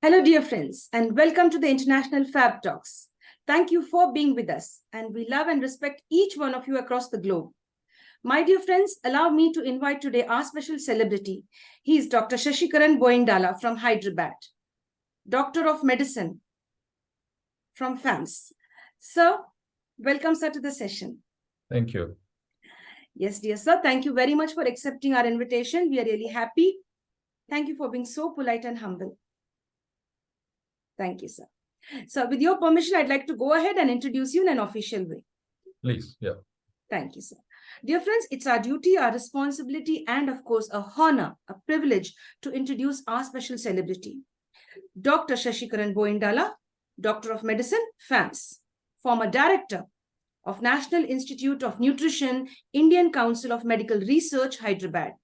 Hello, dear friends, and welcome to the International Fabtalks. Thank you for being with us, and we love and respect each one of you across the globe. My dear friends, allow me to invite today our special celebrity. He is Dr. Sesikeran Boindala from Hyderabad, Doctor of Medicine from FAMS. Sir, welcome, sir, to the session. Thank you. Yes, dear sir, thank you very much for accepting our invitation. We are really happy. Thank you for being so polite and humble. Thank you, sir. So with your permission, I'd like to go ahead and introduce you in an official way. Please, yeah. Thank you, sir. Dear friends, it's our duty, our responsibility, and of course, a honor, a privilege to introduce our special celebrity. Dr. Sesikeran Boindala, Doctor of Medicine, FAMS, former Director of National Institute of Nutrition, Indian Council of Medical Research, Hyderabad.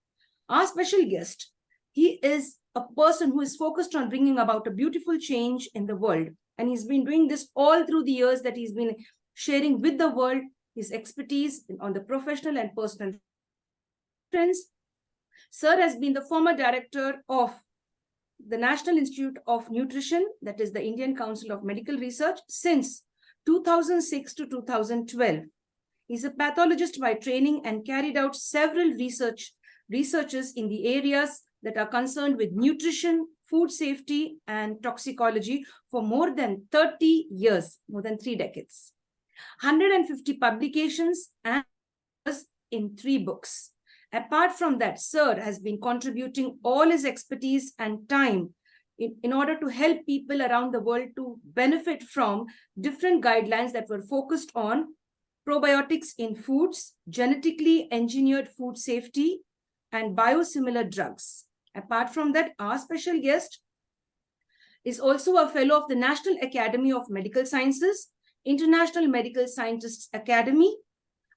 Our special guest, he is a person who is focused on bringing about a beautiful change in the world. And he's been doing this all through the years that he's been sharing with the world his expertise on the professional and personal friends. Sir has been the former director of the National Institute of Nutrition, that is the Indian Council of Medical Research, since 2006 to 2012. He's a pathologist by training and carried out several researches in the areas that are concerned with nutrition, food safety, and toxicology for more than 30 years, more than 3 decades. 150 publications and in 3 books. Apart from that, sir has been contributing all his expertise and time in order to help people around the world to benefit from different guidelines that were focused on probiotics in foods, genetically engineered food safety, and biosimilar drugs. Apart from that, our special guest is also a fellow of the National Academy of Medical Sciences, International Medical Scientists Academy,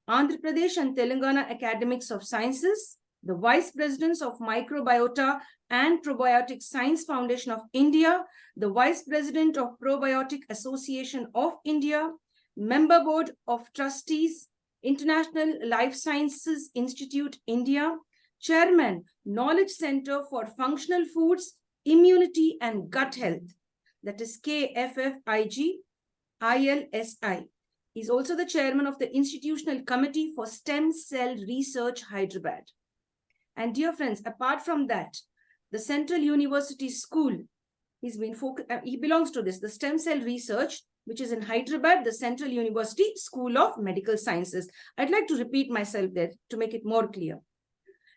Andhra Pradesh and Telangana Academies of Sciences, the Vice Presidents of Microbiota and Probiotic Science Foundation of India, the Vice President of Probiotic Association of India, Member Board of Trustees, International Life Sciences Institute, India, Chairman, Knowledge Center for Functional Foods, Immunity and Gut Health, that is K-FFIG, ILSI. He's also the chairman of the Institutional Committee for Stem Cell Research, Hyderabad. And dear friends, apart from that, the Central University School, he belongs to this, the Stem Cell Research, which is in Hyderabad, the Central University School of Medical Sciences. I'd like to repeat myself there to make it more clear.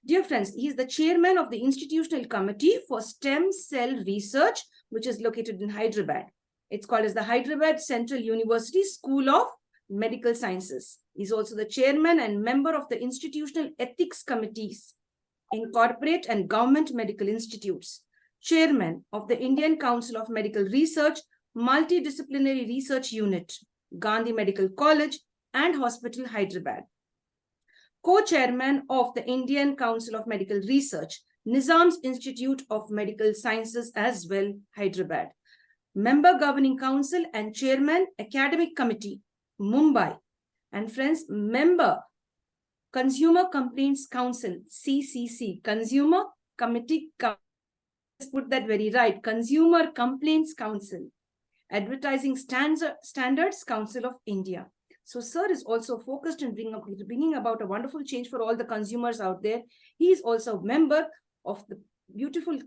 Dear friends, he is the chairman of the Institutional Committee for Stem Cell Research, which is located in Hyderabad. It's called as the Hyderabad Central University School of Medical Sciences. He's also the chairman and member of the Institutional Ethics Committees in Corporate and Government Medical Institutes, chairman of the Indian Council of Medical Research, Multidisciplinary Research Unit, Gandhi Medical College and Hospital, Hyderabad. Co-chairman of the Indian Council of Medical Research, Nizam's Institute of Medical Sciences as well, Hyderabad. Member Governing Council and Chairman Academic Committee, Mumbai. And friends, member Consumer Complaints Council, CCC, Consumer Committee, let's put that very right, Consumer Complaints Council, Advertising Standards Council of India. So sir is also focused in bringing about a wonderful change for all the consumers out there. He is also a member of the beautiful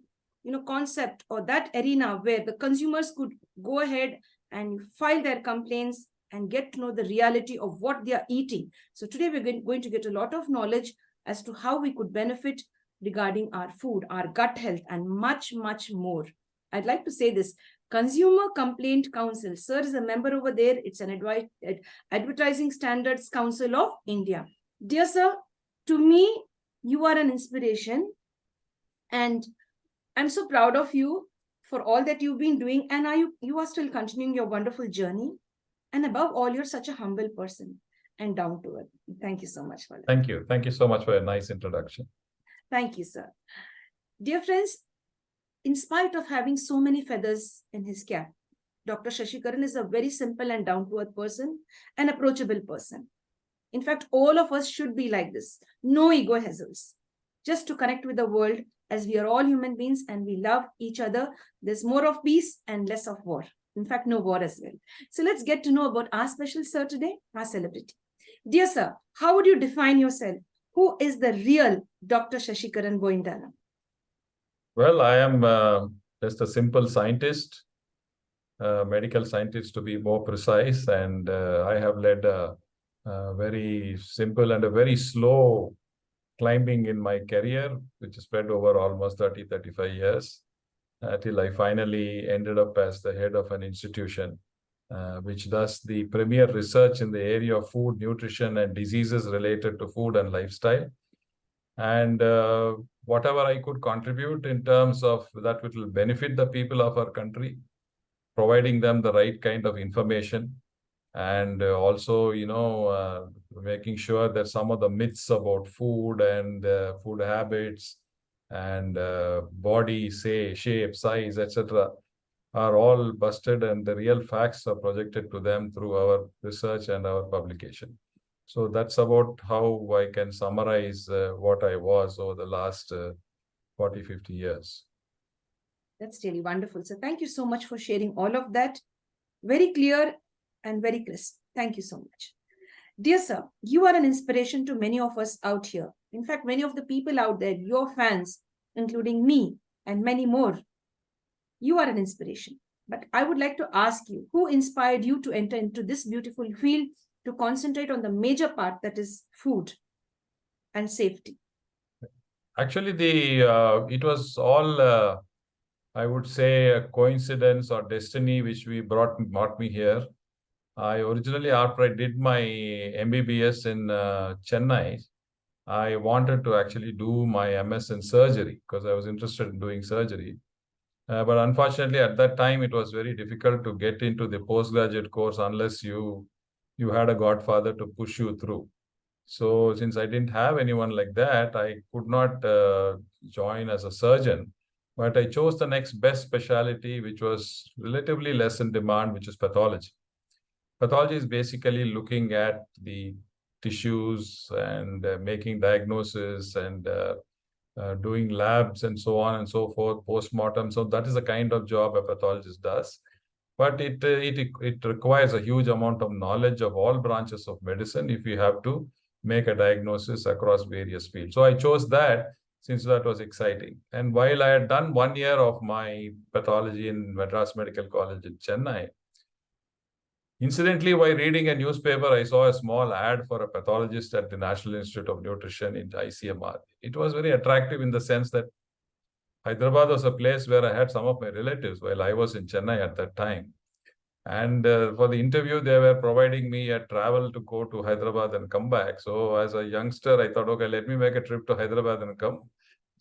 concept or that arena where the consumers could go ahead and file their complaints and get to know the reality of what they are eating. So today we're going to get a lot of knowledge as to how we could benefit regarding our food, our gut health, and much, much more. I'd like to say this. Consumer Complaint Council. Sir is a member over there. It's an Advertising Standards Council of India. Dear sir, to me, you are an inspiration. And I'm so proud of you for all that you've been doing. And you are still continuing your wonderful journey. And above all, you're such a humble person and down to earth. Thank you so much for that. Thank you. Thank you so much for a nice introduction. Thank you, sir. Dear friends, in spite of having so many feathers in his cap, Dr. Sesikeran is a very simple and down-to-earth person, an approachable person. In fact, all of us should be like this. No ego hassles. Just to connect with the world as we are all human beings and we love each other, there's more of peace and less of war. In fact, no war as well. So let's get to know about our special sir today, our celebrity. Dear sir, how would you define yourself? Who is the real Dr. Sesikeran Boindala? Well, I am just a simple scientist, medical scientist to be more precise, and I have led a very simple and a very slow climbing in my career, which spread over almost 30, 35 years, till I finally ended up as the head of an institution, which does the premier research in the area of food, nutrition, and diseases related to food and lifestyle. And whatever I could contribute in terms of that, which will benefit the people of our country, providing them the right kind of information, and also, making sure that some of the myths about food and food habits and body shape, size, etc., are all busted, and the real facts are projected to them through our research and our publication. So that's about how I can summarize what I was over the last 40, 50 years. That's really wonderful. So thank you so much for sharing all of that. Very clear and very crisp. Thank you so much. Dear sir, you are an inspiration to many of us out here. In fact, many of the people out there, your fans, including me and many more, you are an inspiration. But I would like to ask you, who inspired you to enter into this beautiful field to concentrate on the major part, that is food and safety? Actually, it was all, I would say, a coincidence or destiny which brought me here. I originally, after I did my MBBS in Chennai, I wanted to actually do my MS in surgery because I was interested in doing surgery. But unfortunately, at that time, it was very difficult to get into the postgraduate course unless you had a godfather to push you through. So since I didn't have anyone like that, I could not join as a surgeon. But I chose the next best specialty, which was relatively less in demand, which is pathology. Pathology is basically looking at the tissues and making diagnosis and doing labs and so on and so forth, post-mortem. So that is the kind of job a pathologist does. But it requires a huge amount of knowledge of all branches of medicine if you have to make a diagnosis across various fields. So I chose that since that was exciting. And while I had done 1 year of my pathology in Madras Medical College in Chennai, incidentally, while reading a newspaper, I saw a small ad for a pathologist at the National Institute of Nutrition in ICMR. It was very attractive in the sense that Hyderabad was a place where I had some of my relatives while I was in Chennai at that time. And for the interview, they were providing me a travel to go to Hyderabad and come back. So as a youngster, I thought, okay, let me make a trip to Hyderabad and come,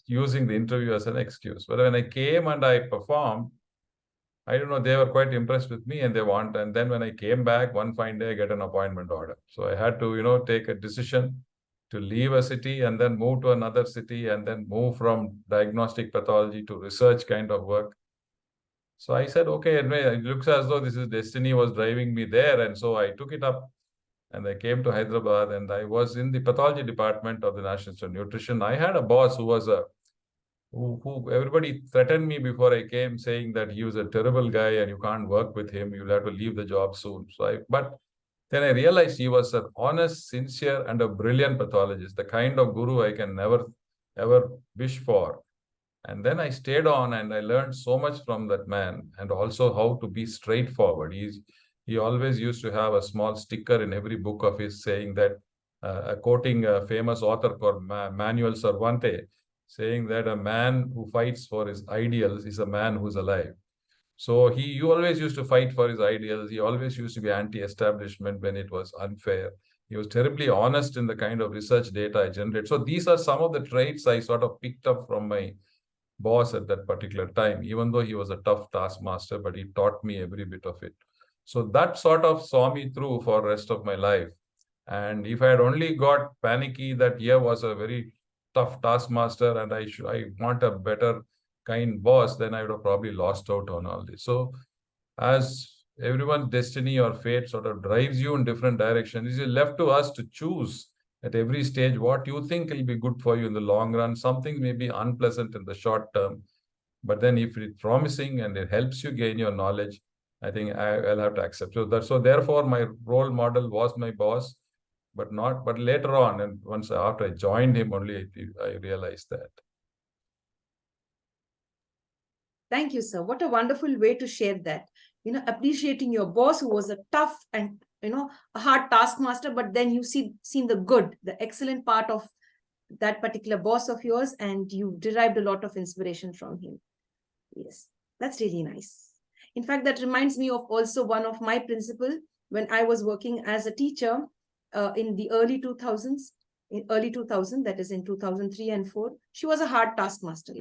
using the interview as an excuse. But when I came and I performed, I don't know, they were quite impressed with me and then when I came back, one fine day, I get an appointment order. So I had to, take a decision to leave a city and then move to another city and then move from diagnostic pathology to research kind of work. So I said, okay, it looks as though this is destiny was driving me there. And so I took it up and I came to Hyderabad and I was in the pathology department of the National Institute of Nutrition. I had a boss who was who everybody threatened me before I came, saying that he was a terrible guy and you can't work with him. You'll have to leave the job soon. But then I realized he was an honest, sincere, and a brilliant pathologist, the kind of guru I can never, ever wish for. And then I stayed on and I learned so much from that man, and also how to be straightforward. He always used to have a small sticker in every book of his saying that, quoting a famous author called Manuel Cervantes, saying that a man who fights for his ideals is a man who's alive. So he always used to fight for his ideals. He always used to be anti-establishment when it was unfair. He was terribly honest in the kind of research data I generate. So these are some of the traits I sort of picked up from my boss at that particular time, even though he was a tough taskmaster, but he taught me every bit of it. So that sort of saw me through for the rest of my life. And if I had only got panicky that here was a very tough taskmaster and I want a better kind boss, then I would have probably lost out on all this. So as everyone's destiny or fate sort of drives you in different directions, it is left to us to choose at every stage what you think will be good for you in the long run. Something may be unpleasant in the short term, but then if it's promising and it helps you gain your knowledge, I think I'll have to accept. So therefore my role model was my boss, but later on, and once after I joined him only, I realized that. Thank you, sir. What a wonderful way to share that. Appreciating your boss who was a tough and a hard taskmaster, but then you seen the good, the excellent part of that particular boss of yours, and you derived a lot of inspiration from him. Yes, that's really nice. In fact, that reminds me of also one of my principal when I was working as a teacher in the early 2000s. In early 2000, that is in 2003 and 4, she was a hard taskmaster,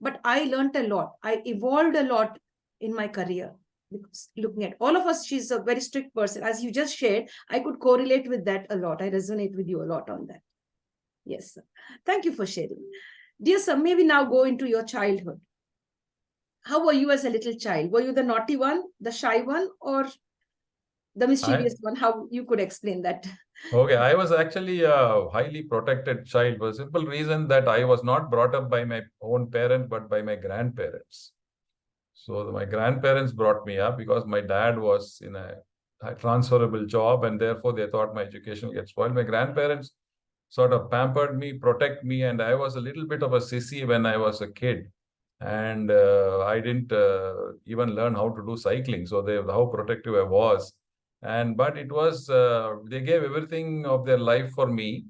but I learned a lot. I evolved a lot in my career. Because looking at all of us, she's a very strict person. As you just shared, I could correlate with that a lot. I resonate with you a lot on that. Yes, sir. Thank you for sharing. Dear sir, may we now go into your childhood? How were you as a little child? Were you the naughty one, the shy one, or the mischievous one? How you could explain that? Okay, I was actually a highly protected child for the simple reason that I was not brought up by my own parent, but by my grandparents. So my grandparents brought me up because my dad was in a transferable job, and therefore they thought my education will get spoiled. My grandparents sort of pampered me, protect me, and I was a little bit of a sissy when I was a kid. And I didn't even learn how to do cycling. So how protective I was. But it was, they gave everything of their life for me.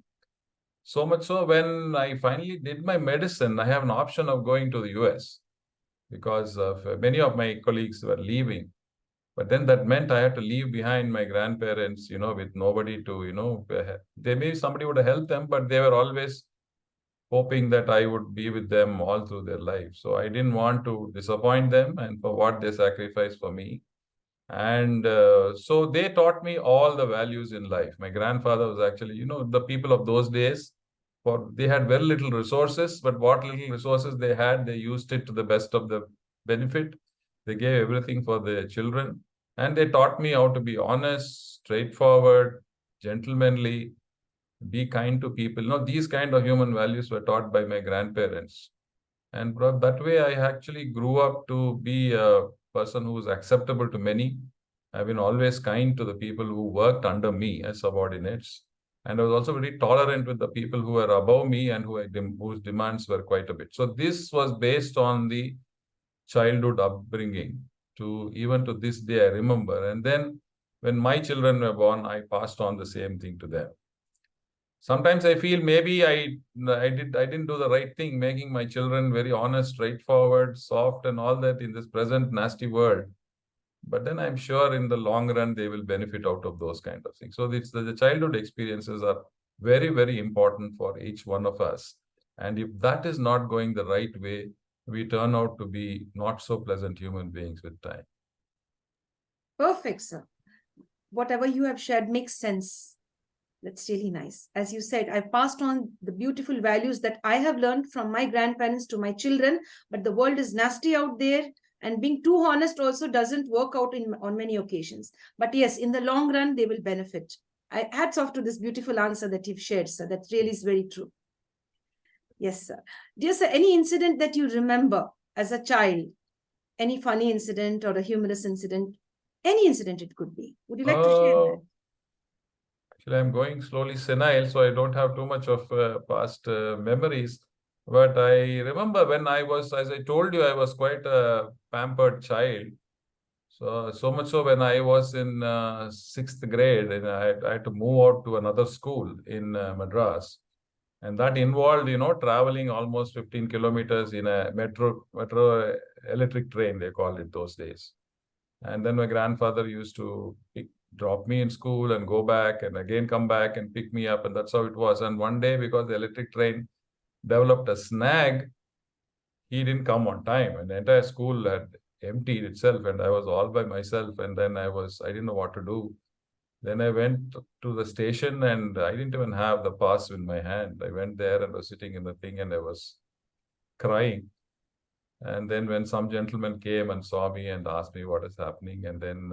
So much so when I finally did my medicine, I have an option of going to the US because many of my colleagues were leaving. But then that meant I had to leave behind my grandparents, with nobody to, they maybe somebody would have helped them, but they were always hoping that I would be with them all through their life. So I didn't want to disappoint them and for what they sacrificed for me. And so they taught me all the values in life. My grandfather was actually, the people of those days, they had very little resources, but what little resources they had, they used it to the best of the benefit. They gave everything for their children. And they taught me how to be honest, straightforward, gentlemanly, be kind to people. These kind of human values were taught by my grandparents. And that way, I actually grew up to be a person who is acceptable to many. I've been always kind to the people who worked under me as subordinates. And I was also very tolerant with the people who were above me and whose demands were quite a bit. So this was based on the childhood upbringing even to this day, I remember. And then when my children were born, I passed on the same thing to them. Sometimes I feel maybe I didn't do the right thing, making my children very honest, straightforward, soft, and all that in this present nasty world. But then I'm sure in the long run they will benefit out of those kind of things. So the childhood experiences are very, very important for each one of us. And if that is not going the right way, we turn out to be not so pleasant human beings with time. Perfect, sir. Whatever you have shared makes sense. That's really nice. As you said, I passed on the beautiful values that I have learned from my grandparents to my children, but the world is nasty out there, and being too honest also doesn't work out on many occasions. But yes, in the long run, they will benefit. Hats off to this beautiful answer that you've shared, sir. That really is very true. Yes, sir. Dear sir, any incident that you remember as a child, any funny incident or a humorous incident, any incident it could be. Would you like to share that? Actually, I'm going slowly senile, so I don't have too much of past memories. But I remember when I was, as I told you, I was quite a pampered child. So much so when I was in sixth grade, and I had to move out to another school in Madras. And that involved, traveling almost 15 kilometers in a metro electric train, they called it those days. And then my grandfather used to drop me in school and go back and again come back and pick me up. And that's how it was. And one day, because the electric train developed a snag, he didn't come on time. And the entire school had emptied itself. And I was all by myself. And then I didn't know what to do. Then I went to the station and I didn't even have the pass in my hand. I went there and was sitting in the thing and I was crying. And then when some gentleman came and saw me and asked me what is happening, and then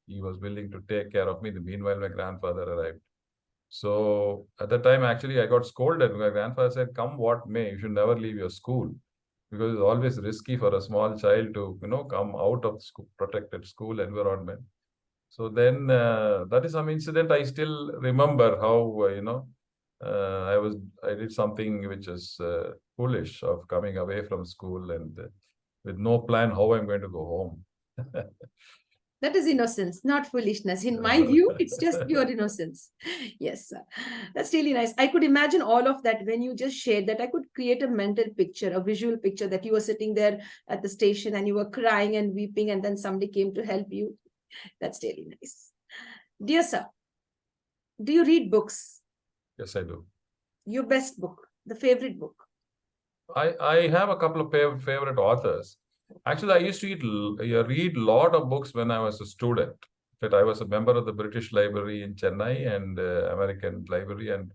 he was willing to take care of me. Meanwhile, my grandfather arrived. So at the time, actually, I got scolded. My grandfather said, "Come what may, you should never leave your school." Because it's always risky for a small child to, come out of school, protected school environment. So then that is some incident I still remember how, I did something which is foolish of coming away from school and with no plan how I'm going to go home. That is innocence, not foolishness. In my view, it's just pure innocence. Yes, sir. That's really nice. I could imagine all of that when you just shared that. I could create a mental picture, a visual picture that you were sitting there at the station and you were crying and weeping, and then somebody came to help you. That's really nice. Dear sir, do you read books? Yes, I do. Your best book, the favorite book? I have a couple of favorite authors. Actually, I used to read a lot of books when I was a student. That I was a member of the British Library in Chennai and American Library, and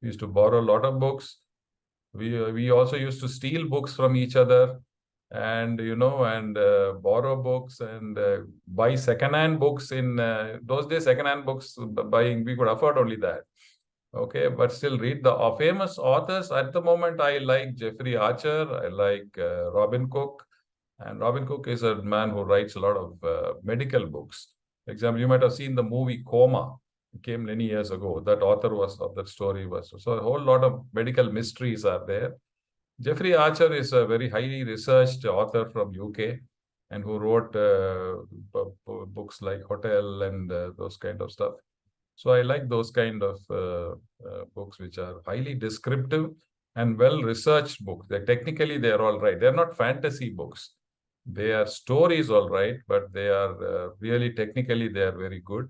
we used to borrow a lot of books. We also used to steal books from each other, and borrow books and buy secondhand books. In those days, secondhand books buying, we could afford only that. Okay, but still read the famous authors. At the moment, I like Jeffrey Archer. I like Robin Cook. And Robin Cook is a man who writes a lot of medical books. For example, you might have seen the movie Coma. It came many years ago. That author of that story was. So a whole lot of medical mysteries are there. Jeffrey Archer is a very highly researched author from UK and who wrote books like Hotel and those kind of stuff. So I like those kind of books which are highly descriptive and well-researched books. Technically, they're all right. They're not fantasy books. They are stories, all right, but they are really technically they are very good.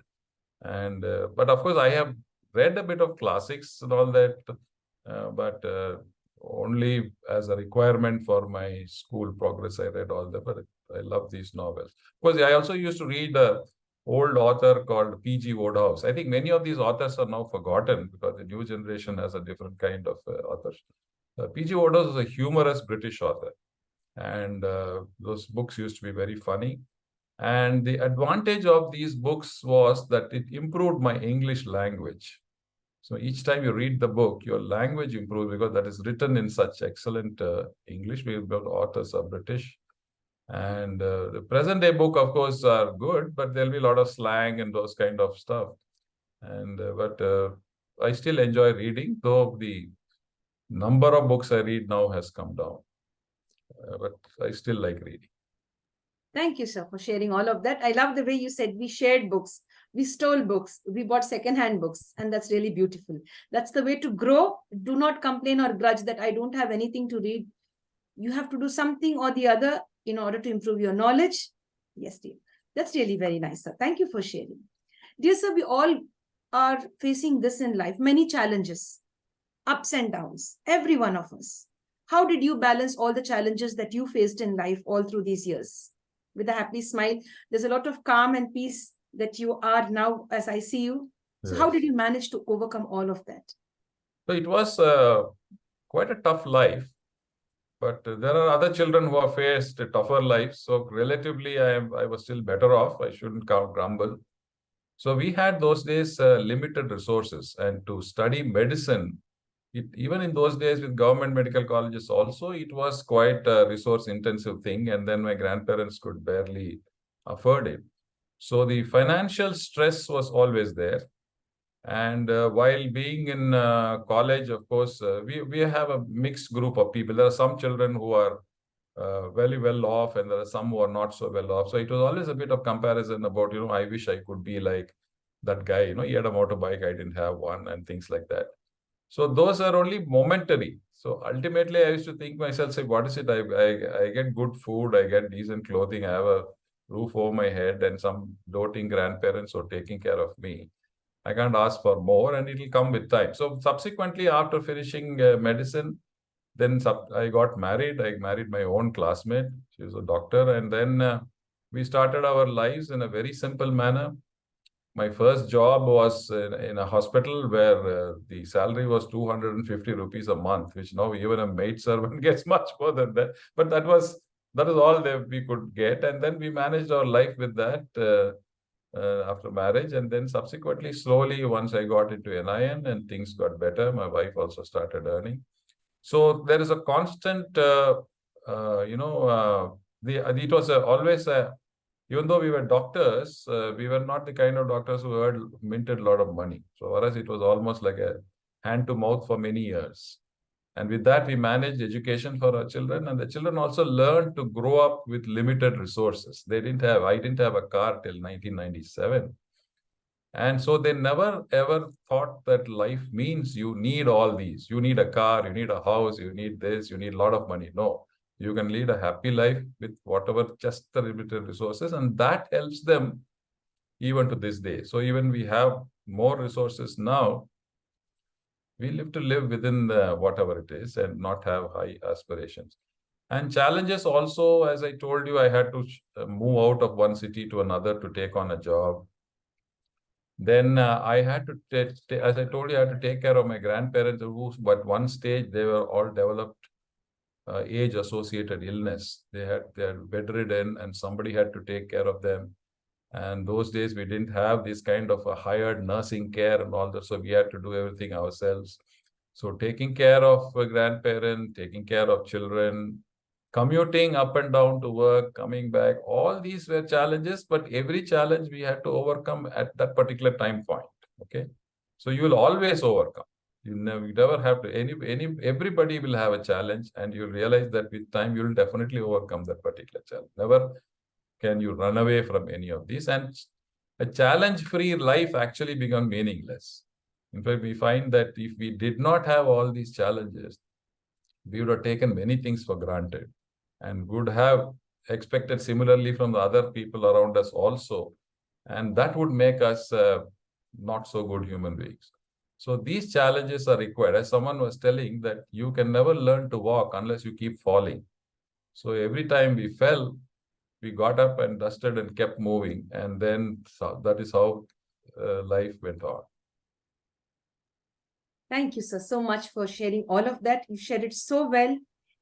And but of course, I have read a bit of classics and all that, but only as a requirement for my school progress. I read all that, but I love these novels. Of course, I also used to read old author called P.G. Wodehouse. I think many of these authors are now forgotten because the new generation has a different kind of authors. P.G. Wodehouse is a humorous British author, and those books used to be very funny. And the advantage of these books was that it improved my English language. So each time you read the book, your language improves because that is written in such excellent English. Both authors are British. And the present day book, of course, are good, but there'll be a lot of slang and those kind of stuff. And but I still enjoy reading, though the number of books I read now has come down. But I still like reading. Thank you, sir, for sharing all of that. I love the way you said we shared books, we stole books, we bought secondhand books, and that's really beautiful. That's the way to grow. Do not complain or grudge that I don't have anything to read. You have to do something or the other in order to improve your knowledge. Yes, dear. That's really very nice, sir. Thank you for sharing. Dear sir, we all are facing this in life, many challenges, ups and downs, every one of us. How did you balance all the challenges that you faced in life all through these years? With a happy smile, there's a lot of calm and peace that you are now as I see you. So how did you manage to overcome all of that? So it was quite a tough life. But there are other children who have faced a tougher life. So relatively, I was still better off. I shouldn't grumble. So we had those days limited resources. And to study medicine, even in those days with government medical colleges also, it was quite a resource-intensive thing. And then my grandparents could barely afford it. So the financial stress was always there. And while being in college, of course, we have a mixed group of people. There are some children who are very well off, and there are some who are not so well off. So it was always a bit of comparison about, I wish I could be like that guy. He had a motorbike, I didn't have one, and things like that. So those are only momentary. So ultimately, I used to think myself, say, what is it? I get good food, I get decent clothing, I have a roof over my head, and some doting grandparents who are taking care of me. I can't ask for more, and it'll come with time. So subsequently, after finishing medicine, then I got married. I married my own classmate. She was a doctor. And then we started our lives in a very simple manner. My first job was in a hospital where the salary was 250 rupees a month, which now even a maid servant gets much more than that. But that is all that we could get. And then we managed our life with that. after marriage. And then subsequently, slowly, once I got into NIN and things got better, my wife also started earning. So there is a constant, it was always even though we were doctors, we were not the kind of doctors who had minted a lot of money. So for us, it was almost like a hand to mouth for many years. And with that, we managed education for our children. And the children also learned to grow up with limited resources. I didn't have a car till 1997. And so they never ever thought that life means you need all these. You need a car, you need a house, you need this, you need a lot of money. No, you can lead a happy life with whatever, just the limited resources. And that helps them even to this day. So even we have more resources now, we live to live within whatever it is and not have high aspirations. And challenges also, as I told you, I had to move out of one city to another to take on a job. Then I had to, as I told you, I had to take care of my grandparents, who, but one stage they were all developed age-associated illness. They had bedridden, and somebody had to take care of them. And those days we didn't have this kind of a hired nursing care and all that, so we had to do everything ourselves. So taking care of a grandparent, taking care of children, commuting up and down to work, coming back, all these were challenges, but every challenge we had to overcome at that particular time point. Okay. So you will always overcome. You never have to, everybody will have a challenge, and you'll realize that with time, you'll definitely overcome that particular challenge. Never can you run away from any of these. And a challenge-free life actually becomes meaningless. In fact, we find that if we did not have all these challenges, we would have taken many things for granted and would have expected similarly from the other people around us also. And that would make us not so good human beings. So these challenges are required. As someone was telling, that you can never learn to walk unless you keep falling. So every time we fell, we got up and dusted and kept moving. And then that is how life went on. Thank you, sir, so much for sharing all of that. You shared it so well.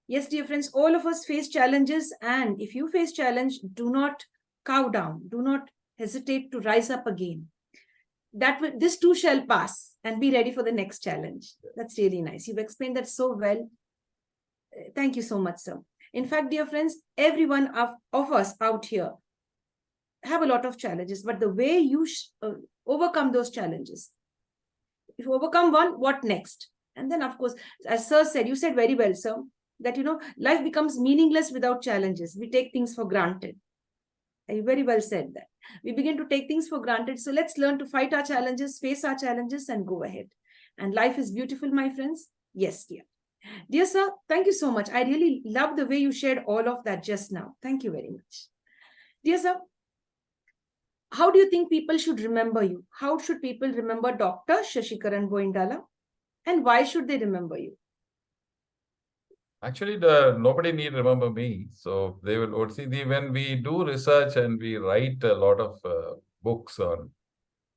Yes, dear friends, all of us face challenges. And if you face challenge, do not cow down. Do not hesitate to rise up again. This too shall pass, and be ready for the next challenge. That's really nice. You've explained that so well. Thank you so much, sir. In fact, dear friends, every one of us out here have a lot of challenges, but the way you overcome those challenges, if you overcome one, what next? And then, of course, as sir said, you said very well, sir, that, life becomes meaningless without challenges. We take things for granted. You very well said that. We begin to take things for granted. So let's learn to fight our challenges, face our challenges, and go ahead. And life is beautiful, my friends. Yes, dear. Dear sir, thank you so much. I really love the way you shared all of that just now. Thank you very much. Dear sir, how do you think people should remember you? How should people remember Dr. Sesikeran Boindala? And why should they remember you? Actually, nobody need remember me. So they will see when we do research and we write a lot of books on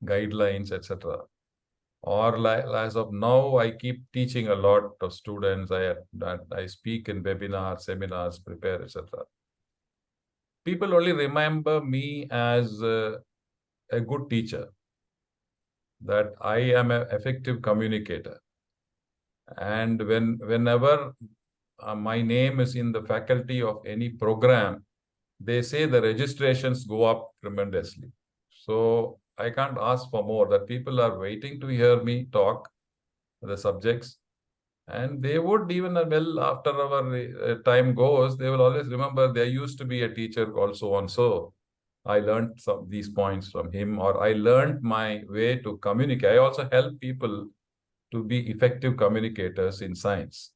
guidelines, etc. Or as of now, I keep teaching a lot of students. I speak in webinars, seminars, prepare, etc. People only remember me as a good teacher, that I am an effective communicator. And whenever my name is in the faculty of any program, they say the registrations go up tremendously. So I can't ask for more, that people are waiting to hear me talk the subjects. And they would, even well after our time goes, they will always remember there used to be a teacher called so and so. I learned some of these points from him, or I learned my way to communicate. I also help people to be effective communicators in science.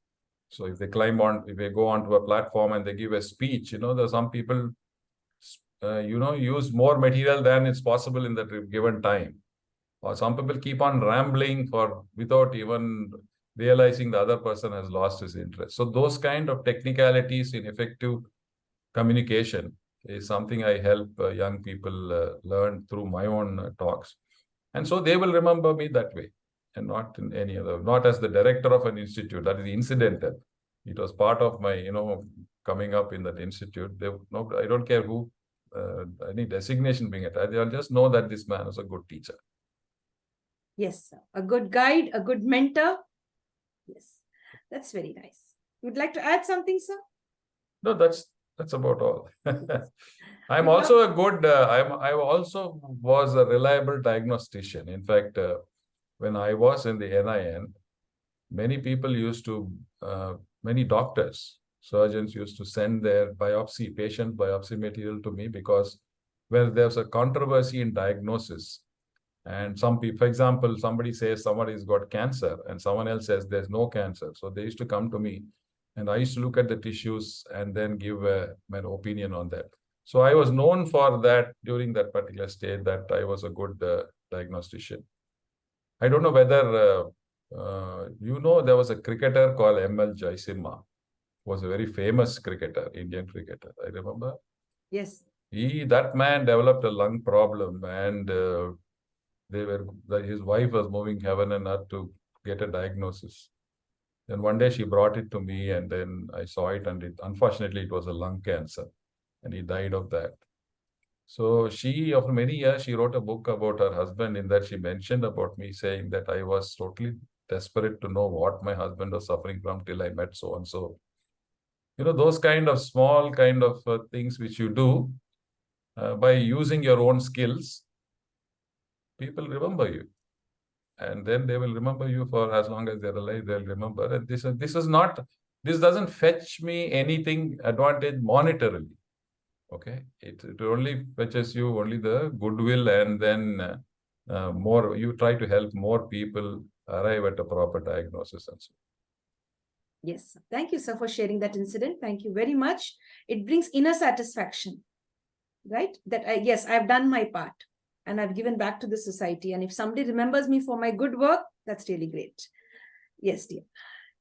So if they if they go onto a platform and they give a speech, there's some people, use more material than it's possible in that given time. Or some people keep on rambling without even realizing the other person has lost his interest. So those kind of technicalities in effective communication is something I help young people learn through my own talks. And so they will remember me that way, and not in any other, not as the director of an institute. That is incidental. It was part of my, coming up in that institute. I don't care who any designation being attached. They'll just know that this man is a good teacher. Yes, sir. A good guide, a good mentor. Yes, that's very nice. Would like to add something, sir? No, that's about all. I'm Good also a good. I also was a reliable diagnostician. In fact, when I was in the NIN, many people used to, many doctors, surgeons used to send their patient biopsy material to me, because when there's a controversy in diagnosis, and some people, for example, somebody says somebody's got cancer and someone else says there's no cancer. So they used to come to me and I used to look at the tissues and then give my opinion on that. So I was known for that during that particular stage, that I was a good diagnostician. I don't know whether there was a cricketer called M.L. Jaisimha, was a very famous cricketer, Indian cricketer. I remember. Yes. That man developed a lung problem, and his wife was moving heaven and earth to get a diagnosis. Then one day she brought it to me, and then I saw it, and unfortunately it was a lung cancer, and he died of that. So after many years, she wrote a book about her husband. In that, she mentioned about me, saying that I was totally desperate to know what my husband was suffering from till I met so and so. Those kind of small kind of things which you do by using your own skills, people remember you. And then they will remember you for as long as they're alive. They'll remember. And this doesn't fetch me anything advantage monetarily. Okay, it only fetches you only the goodwill, and then more. You try to help more people arrive at a proper diagnosis and so. Yes. Thank you, sir, for sharing that incident. Thank you very much. It brings inner satisfaction, right? That I've done my part and I've given back to the society. And if somebody remembers me for my good work, that's really great. Yes, dear.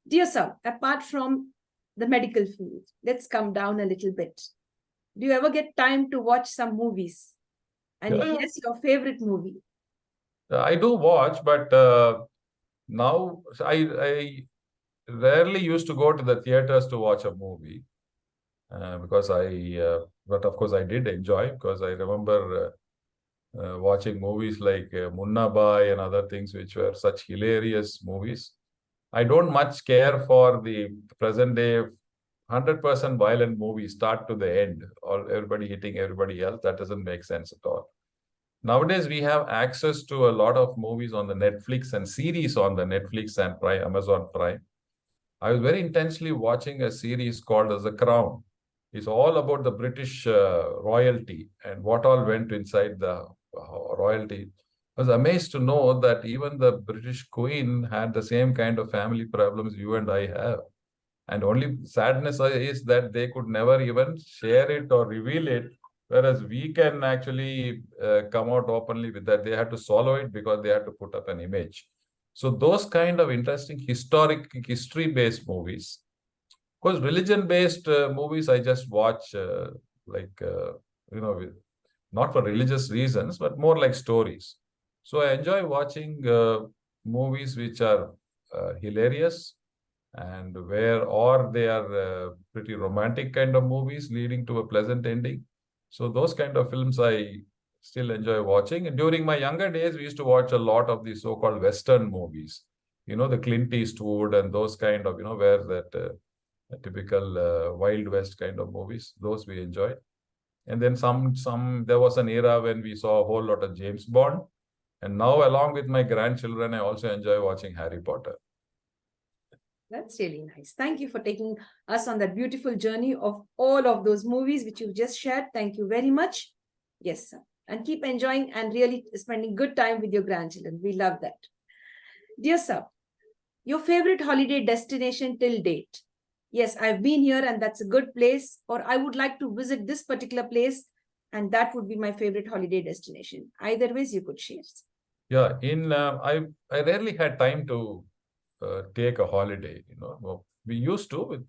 Dear sir, apart from the medical field, let's come down a little bit. Do you ever get time to watch some movies? And if yes, your favorite movie? I do watch, but now I rarely used to go to the theaters to watch a movie, because but of course I did enjoy, because I remember watching movies like Munna Bhai and other things, which were such hilarious movies. I don't much care for the present day 100% violent movie, start to the end, or everybody hitting everybody else. That doesn't make sense at all. Nowadays, we have access to a lot of movies on the Netflix and series on the Netflix and Amazon Prime. I was very intensely watching a series called as The Crown. It's all about the British royalty and what all went inside the royalty. I was amazed to know that even the British Queen had the same kind of family problems you and I have. And only sadness is that they could never even share it or reveal it, whereas we can actually come out openly with that. They had to swallow it because they had to put up an image. So those kind of interesting history-based movies. Of course, religion-based movies I just watch not for religious reasons, but more like stories. So I enjoy watching movies which are hilarious, and they are pretty romantic kind of movies leading to a pleasant ending. So those kind of films I still enjoy watching. And during my younger days, we used to watch a lot of the so-called Western movies, the Clint Eastwood and those kind of, where that typical Wild West kind of movies, those we enjoyed. And then there was an era when we saw a whole lot of James Bond. And now, along with my grandchildren, I also enjoy watching Harry Potter. That's really nice. Thank you for taking us on that beautiful journey of all of those movies which you've just shared. Thank you very much. Yes, sir. And keep enjoying and really spending good time with your grandchildren. We love that. Dear sir, your favorite holiday destination till date? Yes, I've been here and that's a good place, or I would like to visit this particular place and that would be my favorite holiday destination. Either ways you could share. Yeah, I rarely had time to take a holiday. We used to with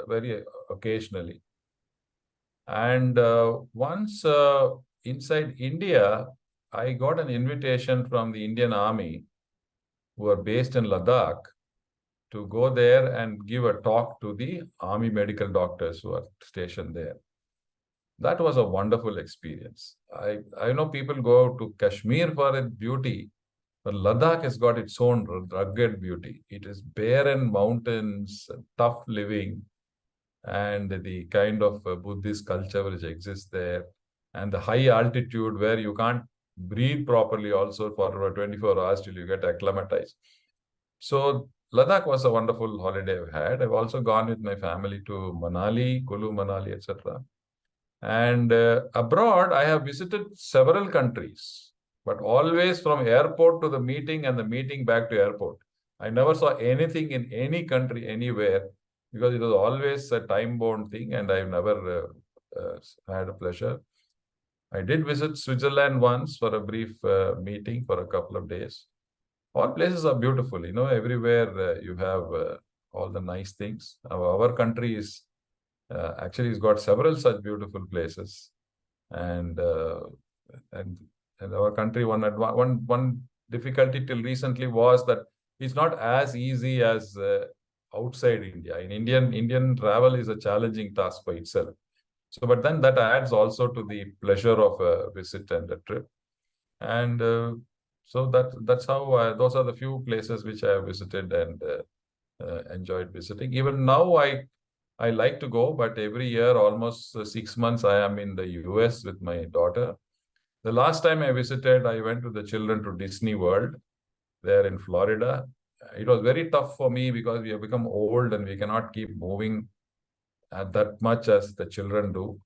very occasionally. And once inside India, I got an invitation from the Indian Army, who are based in Ladakh, to go there and give a talk to the army medical doctors who are stationed there. That was a wonderful experience. I know people go to Kashmir for its beauty, but Ladakh has got its own rugged beauty. It is barren mountains, tough living, and the kind of Buddhist culture which exists there, and the high altitude where you can't breathe properly also for 24 hours till you get acclimatized. So Ladakh was a wonderful holiday I've had. I've also gone with my family to Manali, Kulu, Manali, etc. And abroad, I have visited several countries, but always from airport to the meeting and the meeting back to airport. I never saw anything in any country, anywhere, because it was always a time-bound thing, and I've never had a pleasure. I did visit Switzerland once for a brief meeting for a couple of days. All places are beautiful, everywhere you have all the nice things. Our country is actually it's got several such beautiful places, and and and our country one difficulty till recently was that it's not as easy as outside India. In Indian travel is a challenging task by itself. So, but then that adds also to the pleasure of a visit and a trip, and so that's how those are the few places which I have visited and enjoyed visiting. Even now, I like to go, but every year, almost 6 months, I am in the US with my daughter. The last time I visited, I went with the children to Disney World there in Florida. It was very tough for me because we have become old and we cannot keep moving that much as the children do.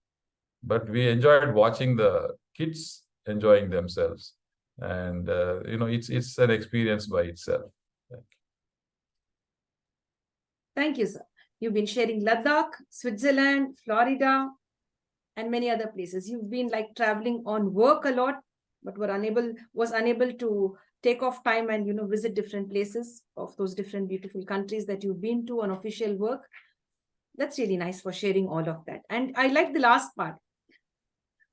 But we enjoyed watching the kids enjoying themselves. And, it's an experience by itself. Thank you, sir. You've been sharing Ladakh, Switzerland, Florida, and many other places. You've been like traveling on work a lot, but was unable to take off time and visit different places of those different beautiful countries that you've been to on official work. That's really nice for sharing all of that. And I like the last part.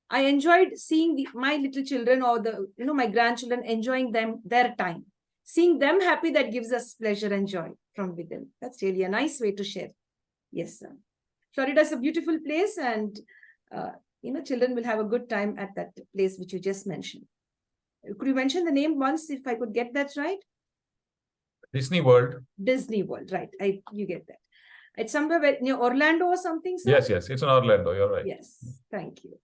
I enjoyed seeing my little children or my grandchildren enjoying their time. Seeing them happy, that gives us pleasure and joy from within. That's really a nice way to share. Yes, sir. Florida is a beautiful place, and children will have a good time at that place which you just mentioned. Could you mention the name once, if I could get that right? Disney World. Disney World, right? You get that. It's somewhere near Orlando or something, sir? Yes, it's in Orlando. You're right. Yes, thank you.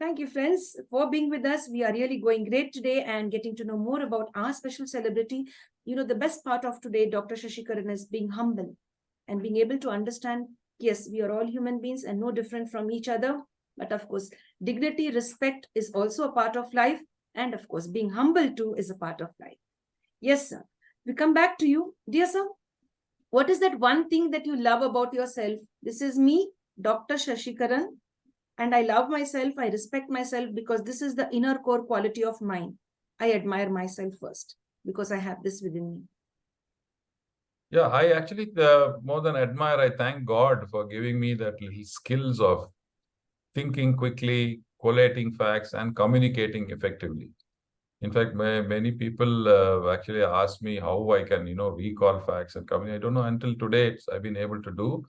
Thank you, friends, for being with us. We are really going great today and getting to know more about our special celebrity. The best part of today, Dr. Sesikeran, is being humble and being able to understand, yes, we are all human beings and no different from each other. But of course, dignity, respect is also a part of life. And of course, being humble too is a part of life. Yes, sir. We come back to you. Dear sir, what is that one thing that you love about yourself? This is me, Dr. Sesikeran. And I love myself, I respect myself, because this is the inner core quality of mine. I admire myself first because I have this within me. Yeah, I actually, more than admire, I thank God for giving me that little skills of thinking quickly, collating facts, and communicating effectively. In fact, many people actually ask me how I can, recall facts and communicate. I don't know, until today I've been able to do,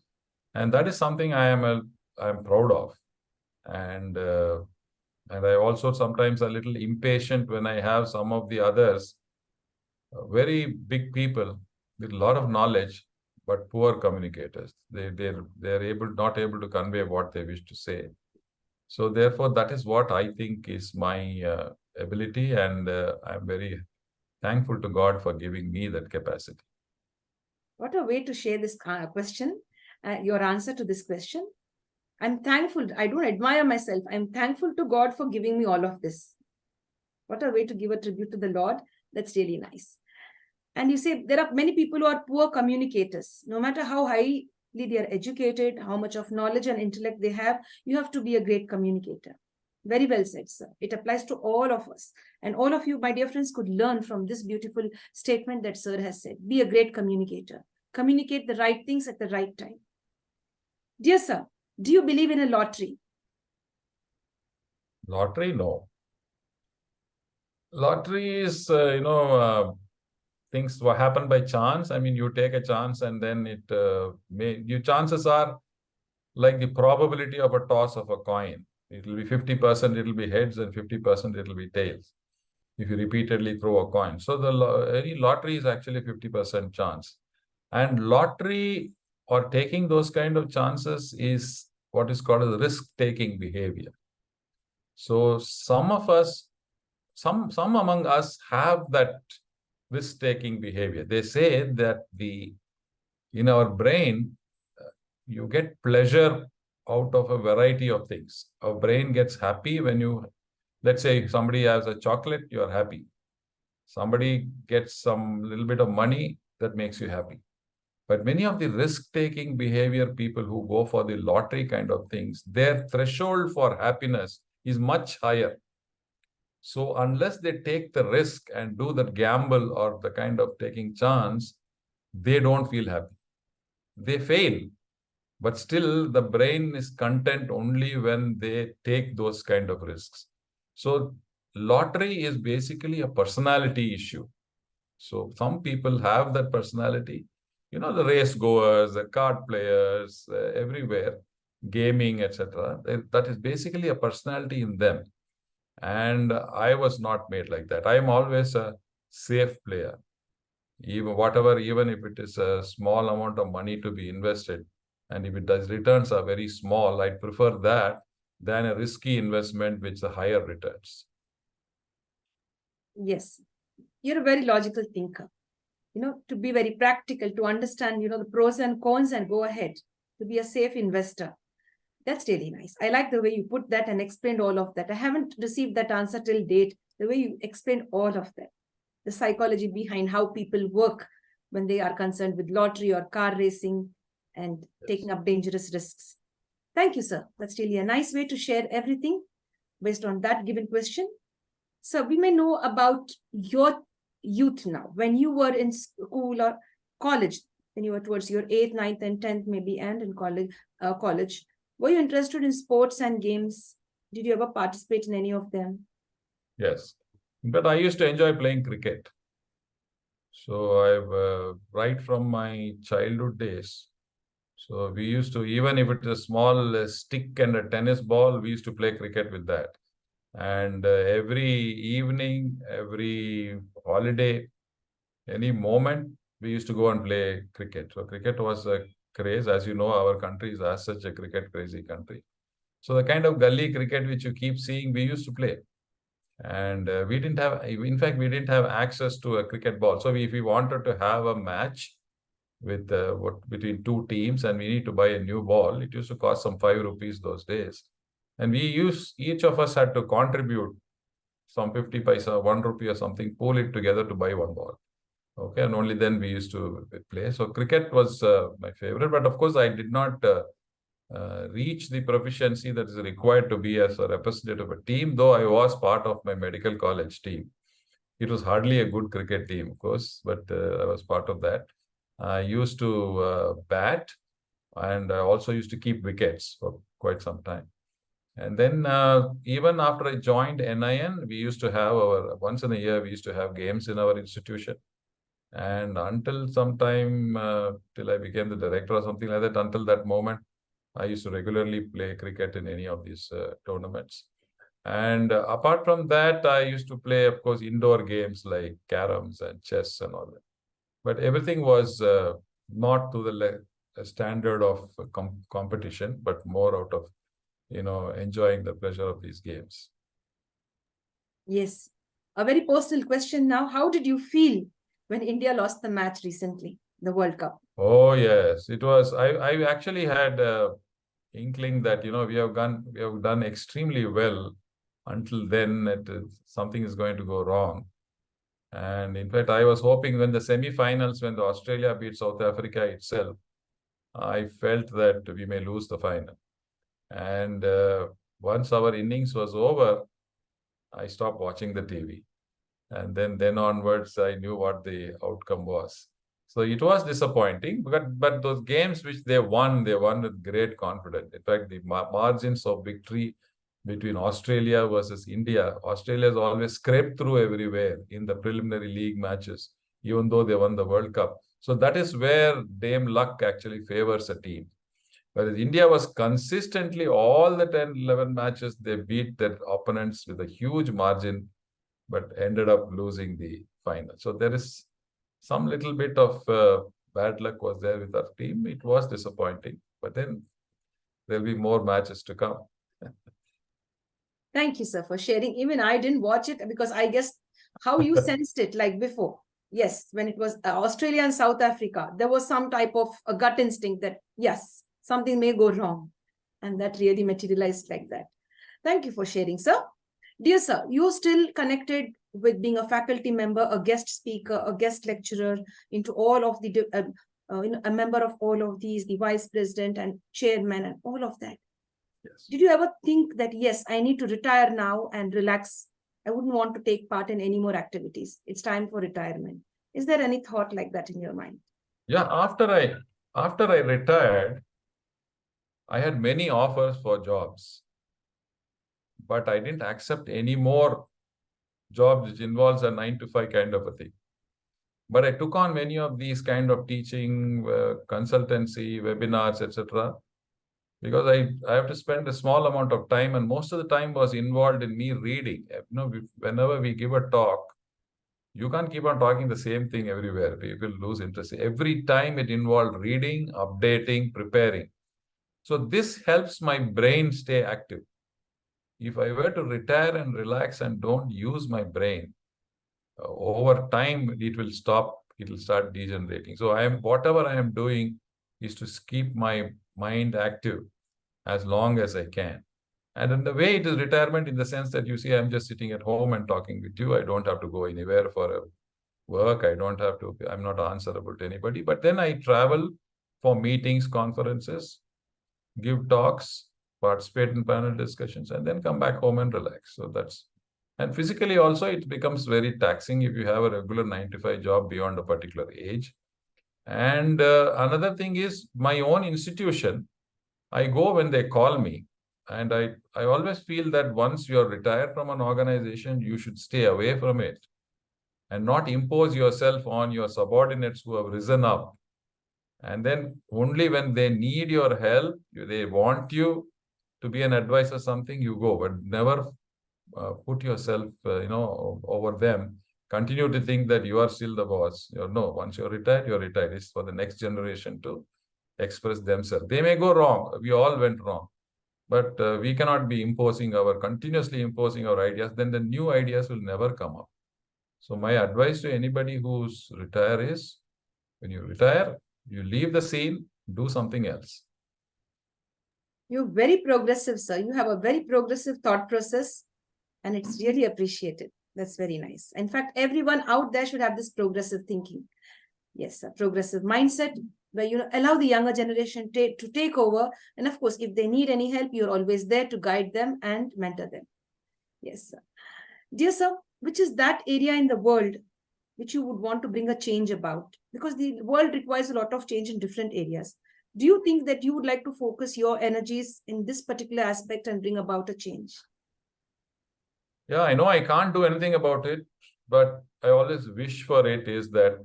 and that is something I am proud of. And I also sometimes a little impatient when I have some of the others, very big people with a lot of knowledge, but poor communicators. They're not able to convey what they wish to say. So therefore, that is what I think is my ability, and I'm very thankful to God for giving me that capacity. What a way to share this question, your answer to this question. I'm thankful. I don't admire myself. I'm thankful to God for giving me all of this. What a way to give a tribute to the Lord. That's really nice. And you say there are many people who are poor communicators. No matter how highly they are educated, how much of knowledge and intellect they have, you have to be a great communicator. Very well said, sir. It applies to all of us. And all of you, my dear friends, could learn from this beautiful statement that sir has said. Be a great communicator. Communicate the right things at the right time. Dear sir, do you believe in a lottery? Lottery, no. Lottery is, things happen by chance. I mean, you take a chance and then your chances are like the probability of a toss of a coin. It will be 50%, it will be heads, and 50% it will be tails if you repeatedly throw a coin. So any lottery is actually 50% chance. And lottery or taking those kind of chances is what is called as risk-taking behavior. So some of us, some among us have that risk-taking behavior. They say that in our brain, you get pleasure out of a variety of things. Our brain gets happy when let's say somebody has a chocolate, you're happy. Somebody gets some little bit of money, that makes you happy. But many of the risk-taking behavior people who go for the lottery kind of things, their threshold for happiness is much higher. So unless they take the risk and do that gamble or the kind of taking chance, they don't feel happy. They fail, but still the brain is content only when they take those kind of risks. So lottery is basically a personality issue. So some people have that personality. The race goers, the card players, everywhere, gaming, etc. That is basically a personality in them. And I was not made like that. I am always a safe player. Even if it is a small amount of money to be invested, and if it does returns are very small, I prefer that than a risky investment with the higher returns. Yes, you're a very logical thinker. To be very practical, to understand, the pros and cons and go ahead, to be a safe investor. That's really nice. I like the way you put that and explained all of that. I haven't received that answer till date. The way you explained all of that, the psychology behind how people work when they are concerned with lottery or car racing and taking up dangerous risks. Thank you, sir. That's really a nice way to share everything based on that given question. So we may know about your youth now. When you were in school or college, when you were towards your 8th, 9th, and 10th maybe, and in college, were you interested in sports and games? Did you ever participate in any of them? Yes, but I used to enjoy playing cricket. So I've right from my childhood days. So we used to, even if it's a small stick and a tennis ball, we used to play cricket with that. And every evening, every holiday, any moment, we used to go and play cricket. So cricket was a craze. As you know, our country is as such a cricket crazy country. So the kind of gully cricket which you keep seeing, we used to play. And we didn't have, in fact, we didn't have access to a cricket ball. So if we wanted to have a match with between two teams and we need to buy a new ball, it used to cost some 5 rupees those days. And each of us had to contribute some 50 paisa, 1 rupee or something, pull it together to buy one ball. Okay, and only then we used to play. So cricket was my favorite, but of course I did not reach the proficiency that is required to be as a representative of a team, though I was part of my medical college team. It was hardly a good cricket team, of course, but I was part of that. I used to bat, and I also used to keep wickets for quite some time. And then even after I joined NIN, we used to have once in a year, we used to have games in our institution. And until some time, till I became the director or something like that, until that moment, I used to regularly play cricket in any of these tournaments. And apart from that, I used to play, of course, indoor games like caroms and chess and all that. But everything was not to the standard of competition, but more out of, enjoying the pleasure of these games. Yes. A very personal question now. How did you feel when India lost the match recently, the World Cup? Oh, yes. It was, I actually had inkling that, we have done extremely well. Until then, something is going to go wrong. And in fact, I was hoping when the semi-finals, when the Australia beat South Africa itself, I felt that we may lose the final. And once our innings was over, I stopped watching the TV. And then onwards, I knew what the outcome was. So it was disappointing, but those games which they won with great confidence. In fact, the margins of victory between Australia versus India, Australia has always scraped through everywhere in the preliminary league matches, even though they won the World Cup. So that is where Dame Luck actually favors a team. Whereas India was consistently all the 10, 11 matches, they beat their opponents with a huge margin, but ended up losing the final. So there is some little bit of bad luck was there with our team. It was disappointing, but then there'll be more matches to come. Thank you, sir, for sharing. Even I didn't watch it because I guess how you sensed it like before. Yes, when it was Australia and South Africa, there was some type of a gut instinct that, yes, something may go wrong. And that really materialized like that. Thank you for sharing, sir. Dear sir, you're still connected with being a faculty member, a guest speaker, a guest lecturer into all of the, a member of all of these, the vice president and chairman and all of that. Yes. Did you ever think that, yes, I need to retire now and relax? I wouldn't want to take part in any more activities. It's time for retirement. Is there any thought like that in your mind? Yeah, after I retired, I had many offers for jobs, but I didn't accept any more jobs which involves a 9 to 5 kind of a thing. But I took on many of these kind of teaching, consultancy, webinars, etc. Because I have to spend a small amount of time, and most of the time was involved in me reading. Whenever we give a talk, you can't keep on talking the same thing everywhere. People lose interest. Every time it involved reading, updating, preparing. So this helps my brain stay active. If I were to retire and relax and don't use my brain, over time it will stop. It will start degenerating. So whatever I am doing is to keep my mind active as long as I can. And in the way it is retirement in the sense that you see, I'm just sitting at home and talking with you. I don't have to go anywhere for a work. I'm not answerable to anybody. But then I travel for meetings, conferences, give talks, participate in panel discussions, and then come back home and relax. And physically also, it becomes very taxing if you have a regular 9 to 5 job beyond a particular age. And another thing is my own institution. I go when they call me. And I always feel that once you're retired from an organization, you should stay away from it and not impose yourself on your subordinates who have risen up. And then only when they need your help, they want you to be an advisor, something, you go, but never put yourself, over them. Continue to think that you are still the boss. No, once you're retired, you're retired. It's for the next generation to express themselves. They may go wrong. We all went wrong. But we cannot be continuously imposing our ideas. Then the new ideas will never come up. So my advice to anybody who's retire is, when you retire, you leave the scene, do something else. You're very progressive, sir. You have a very progressive thought process, and it's really appreciated. That's very nice. In fact, everyone out there should have this progressive thinking. Yes, a progressive mindset where you allow the younger generation to take over. And of course, if they need any help, you're always there to guide them and mentor them. Yes, sir. Dear sir, which is that area in the world which you would want to bring a change about? Because the world requires a lot of change in different areas. Do you think that you would like to focus your energies in this particular aspect and bring about a change? Yeah, I know I can't do anything about it, but I always wish for it is that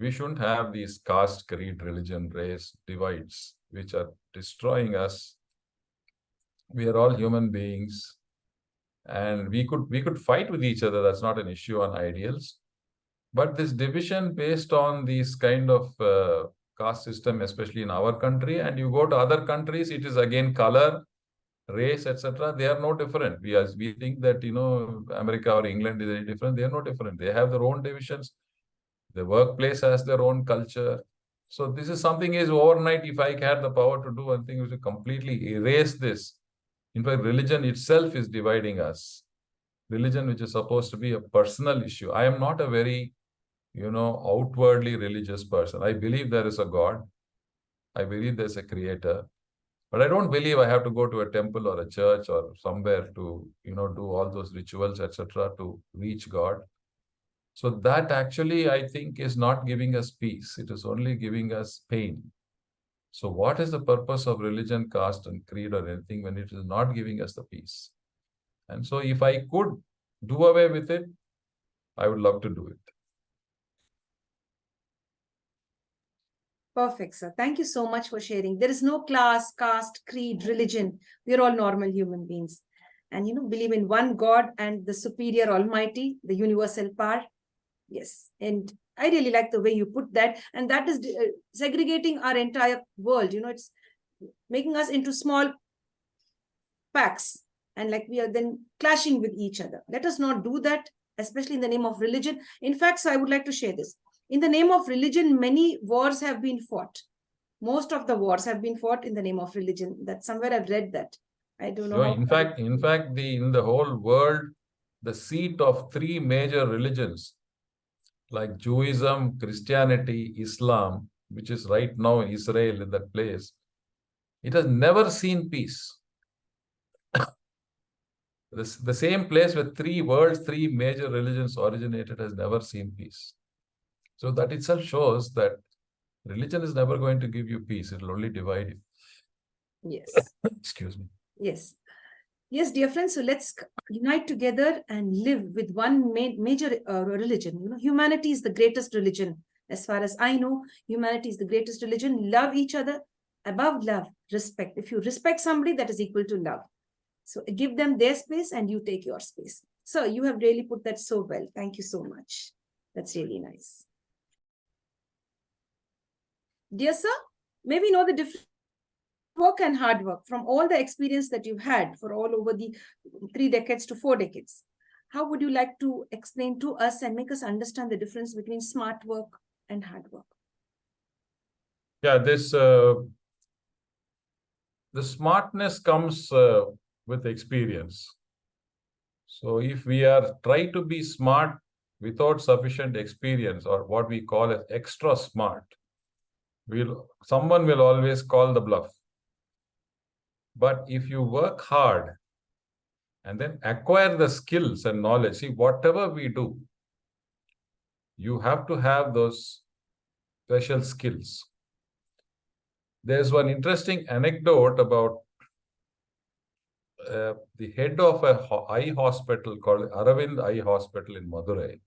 we shouldn't have these caste, creed, religion, race divides, which are destroying us. We are all human beings, and we could fight with each other. That's not an issue on ideals. But this division based on these kind of caste system, especially in our country, and you go to other countries, it is again color, race, etc. They are no different. We think that America or England is any different. They are no different. They have their own divisions. The workplace has their own culture. So this is something is overnight. If I had the power to do one thing, is to completely erase this. In fact, religion itself is dividing us. Religion, which is supposed to be a personal issue. I am not a very outwardly religious person. I believe there is a God. I believe there's a creator. But I don't believe I have to go to a temple or a church or somewhere to, do all those rituals, etc., to reach God. So that actually, I think, is not giving us peace. It is only giving us pain. So what is the purpose of religion, caste, and creed or anything when it is not giving us the peace? And so if I could do away with it, I would love to do it. Perfect, sir. Thank you so much for sharing. There is no class, caste, creed, religion. We are all normal human beings. And, believe in one God and the superior almighty, the universal power. Yes. And I really like the way you put that. And that is segregating our entire world. It's making us into small packs. And like we are then clashing with each other. Let us not do that, especially in the name of religion. In fact, so I would like to share this. In the name of religion, many wars have been fought. Most of the wars have been fought in the name of religion. That somewhere I've read that. I don't know how. In fact, in the whole world, the seat of three major religions like Judaism, Christianity, Islam, which is right now in Israel in that place, it has never seen peace. The same place where three major religions originated has never seen peace. So that itself shows that religion is never going to give you peace. It will only divide you. Yes. Excuse me. Yes. Yes, dear friends. So let's unite together and live with one major religion. Humanity is the greatest religion. As far as I know, humanity is the greatest religion. Love each other. Above love, respect. If you respect somebody, that is equal to love. So give them their space and you take your space. So you have really put that so well. Thank you so much. That's really nice. Dear sir, may we know the difference work and hard work from all the experience that you've had for all over the 3 decades to 4 decades? How would you like to explain to us and make us understand the difference between smart work and hard work? Yeah, the smartness comes with experience. So if we try to be smart without sufficient experience, or what we call as extra smart, someone will always call the bluff. But if you work hard and then acquire the skills and knowledge, see, whatever we do, you have to have those special skills. There's one interesting anecdote about the head of an eye hospital called Aravind Eye Hospital in Madurai,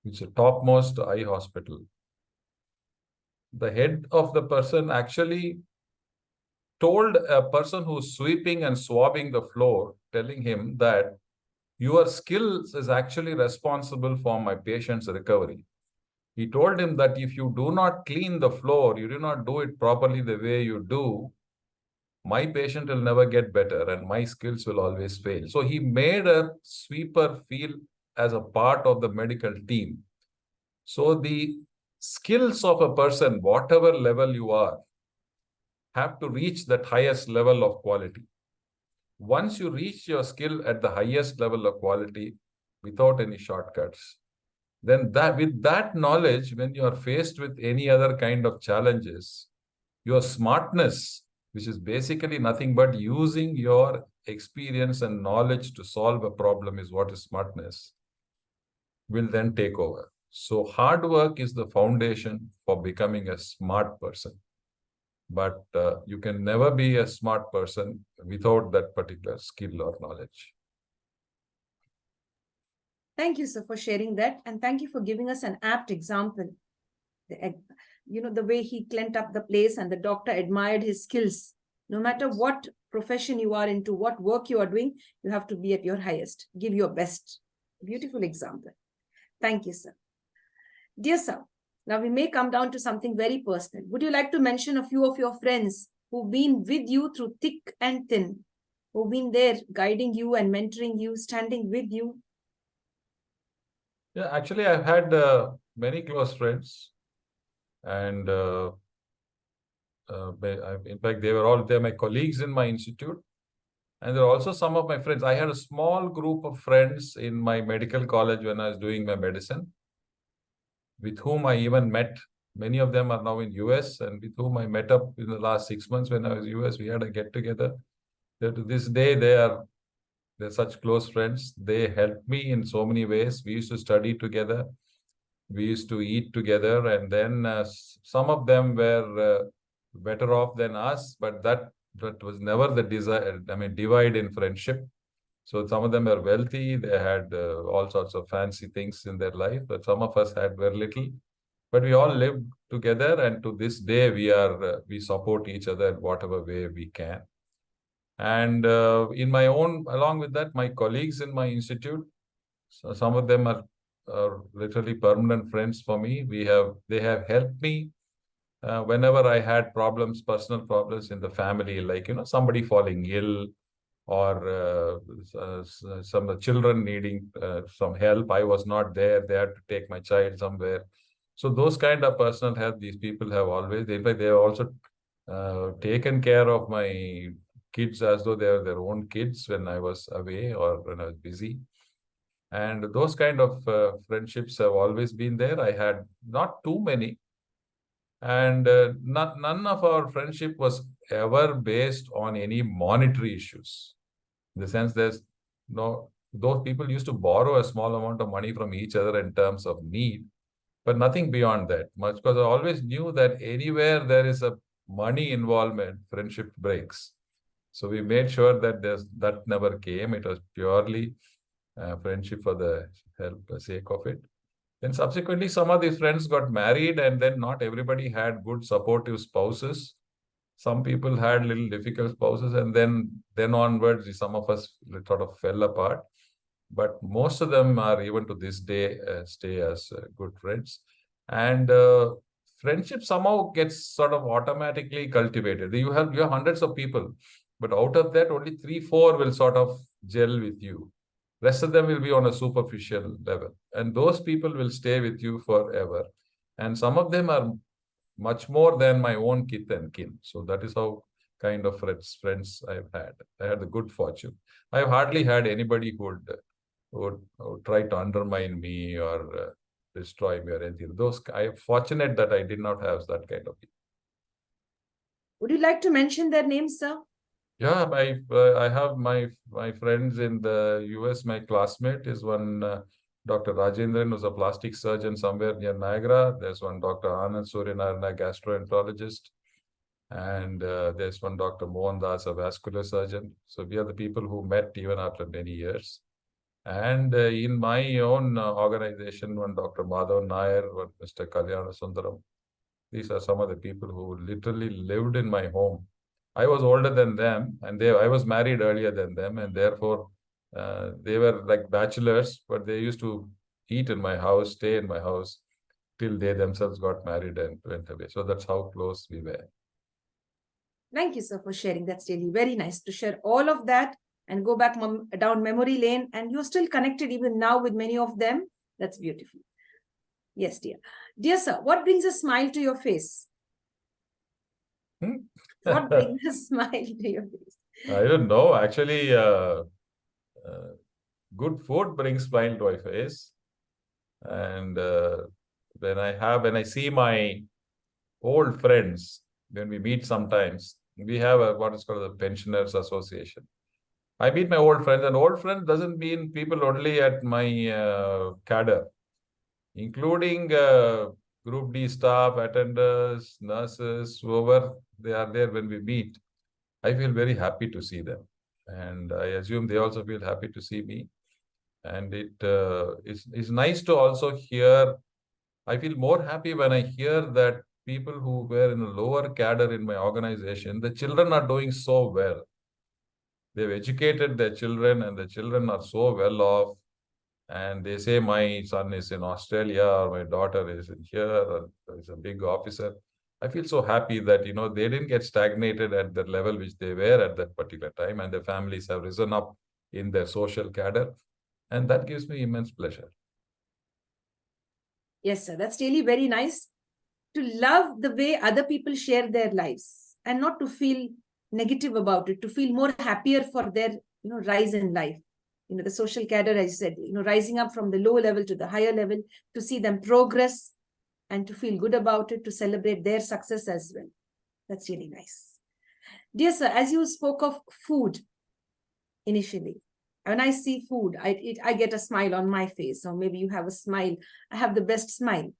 which is a topmost eye hospital. The head of the person actually told a person who's sweeping and swabbing the floor, telling him that your skills is actually responsible for my patient's recovery. He told him that if you do not clean the floor, you do not do it properly the way you do, my patient will never get better and my skills will always fail. So he made a sweeper feel as a part of the medical team. So the skills of a person, whatever level you are, have to reach that highest level of quality. Once you reach your skill at the highest level of quality without any shortcuts, then with that knowledge, when you are faced with any other kind of challenges, your smartness, which is basically nothing but using your experience and knowledge to solve a problem, is what is smartness, will then take over. So hard work is the foundation for becoming a smart person. But you can never be a smart person without that particular skill or knowledge. Thank you, sir, for sharing that. And thank you for giving us an apt example. The way he cleaned up the place and the doctor admired his skills. No matter what profession you are into, what work you are doing, you have to be at your highest. Give your best. Beautiful example. Thank you, sir. Dear sir, now we may come down to something very personal. Would you like to mention a few of your friends who've been with you through thick and thin, who've been there guiding you and mentoring you, standing with you? Yeah, actually, I've had many close friends. And in fact, they're my colleagues in my institute. And there are also some of my friends. I had a small group of friends in my medical college when I was doing my medicine, with whom I even met. Many of them are now in US, and with whom I met up in the last 6 months when I was in US. We had a get together. To this day, they're such close friends. They helped me in so many ways. We used to study together. We used to eat together, and then some of them were better off than us, but that was never the desire. I mean, divide in friendship. So some of them were wealthy. They had all sorts of fancy things in their life, but some of us had very little. but we all lived together, and to this day we support each other in whatever way we can. And in my own, along with that, my colleagues in my institute, so some of them are literally permanent friends for me. They have helped me whenever I had problems, personal problems in the family, like somebody falling ill, or some of the children needing some help. I was not there. They had to take my child somewhere. So those kind of personal help, these people have always, in fact, they have also taken care of my kids as though they were their own kids when I was away or when I was busy. And those kind of friendships have always been there. I had not too many, and none of our friendship was ever based on any monetary issues. In the sense, there's no, those people used to borrow a small amount of money from each other in terms of need, but nothing beyond that much, because I always knew that anywhere there is a money involvement, friendship breaks. So we made sure that that never came. It was purely friendship for the sake of it. Then subsequently, some of these friends got married, and then not everybody had good supportive spouses. Some people had little difficult spouses, and then onwards, some of us sort of fell apart. But most of them are, even to this day, stay as good friends. And friendship somehow gets sort of automatically cultivated. You have hundreds of people, but out of that, only 3, 4 will sort of gel with you. Rest of them will be on a superficial level, and those people will stay with you forever. And some of them are much more than my own kith and kin. So that is how kind of friends I've had. I had the good fortune. I've hardly had anybody who would try to undermine me or destroy me or anything. Those, I'm fortunate that I did not have that kind of people. Would you like to mention their names, sir? Yeah, I have my friends in the US. My classmate is one Dr. Rajendran, who's a plastic surgeon somewhere near Niagara. There's one Dr. Anand Suryanarayana, gastroenterologist, and there's one Dr. Mohan Das, a vascular surgeon. So we are the people who met even after many years. And in my own organization, one Dr. Madhav Nair, one Mr. Kalyana Sundaram. These are some of the people who literally lived in my home. I was older than them, and I was married earlier than them, and therefore they were like bachelors, but they used to eat in my house, stay in my house till they themselves got married and went away. So that's how close we were. Thank you, sir, for sharing. That's really very nice to share all of that and go back down memory lane. And you're still connected even now with many of them. That's beautiful. Yes, dear. Dear sir, what brings a smile to your face? What brings a smile to your face? I don't know. Actually, good food brings smile to my face. And when I see my old friends, when we meet sometimes, we have what is called the Pensioners Association. I meet my old friends, and old friends doesn't mean people only at my cadre, including Group D staff, attenders, nurses, whoever they are there when we meet. I feel very happy to see them. And I assume they also feel happy to see me. And it is nice to also hear. I feel more happy when I hear that people who were in a lower cadre in my organization, the children are doing so well. They've educated their children, and the children are so well off. And they say, my son is in Australia, or my daughter is in here, or is a big officer. I feel so happy that, they didn't get stagnated at the level which they were at that particular time, and their families have risen up in their social cadre. And that gives me immense pleasure. Yes, sir. That's really very nice to love the way other people share their lives and not to feel negative about it, to feel more happier for their, rise in life. The social cadre, as I said, rising up from the low level to the higher level, to see them progress and to feel good about it, to celebrate their success as well. That's really nice. Dear sir, as you spoke of food initially, when I see food, I get a smile on my face, or maybe you have a smile. I have the best smile.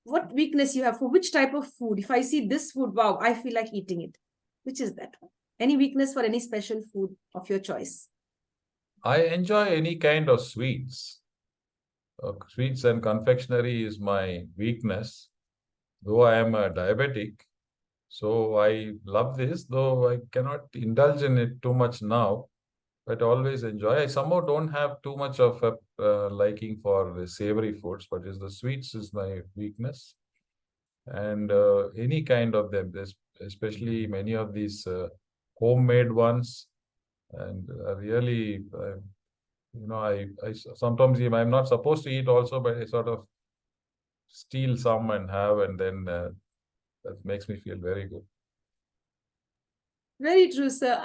What weakness you have for which type of food? If I see this food, wow, I feel like eating it. Which is that one? Any weakness for any special food of your choice? I enjoy any kind of sweets. Sweets and confectionery is my weakness, though I am a diabetic. So I love this, though I cannot indulge in it too much now, but always enjoy. I somehow don't have too much of a liking for the savory foods, but the sweets is my weakness. And any kind of them, especially many of these homemade ones, and really, I sometimes I'm not supposed to eat also, but I sort of steal some and have, and then that makes me feel very good. Very true, sir.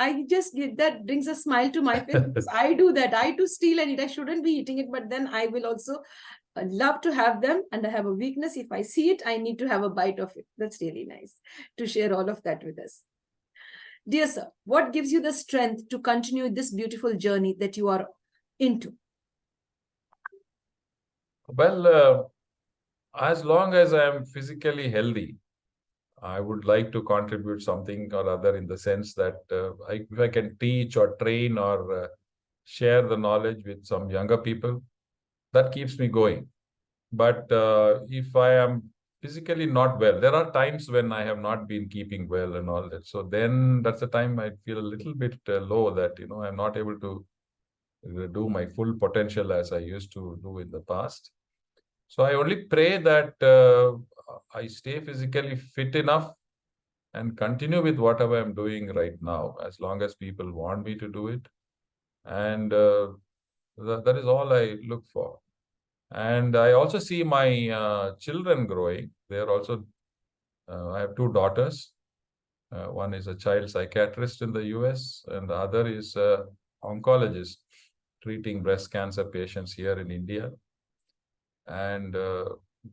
That brings a smile to my face because I do that. I too steal and eat. I shouldn't be eating it, but then I will also love to have them. And I have a weakness. If I see it, I need to have a bite of it. That's really nice to share all of that with us. Dear sir, what gives you the strength to continue this beautiful journey that you are into? Well, as long as I am physically healthy, I would like to contribute something or other, in the sense that if I can teach or train or share the knowledge with some younger people, that keeps me going. But if I am physically not well, there are times when I have not been keeping well and all that. So then that's the time I feel a little bit low, that, I'm not able to do my full potential as I used to do in the past. So I only pray that I stay physically fit enough and continue with whatever I'm doing right now, as long as people want me to do it. And that is all I look for. And I also see my children growing. They are also, I have two daughters. One is a child psychiatrist in the US, and the other is an oncologist treating breast cancer patients here in India. And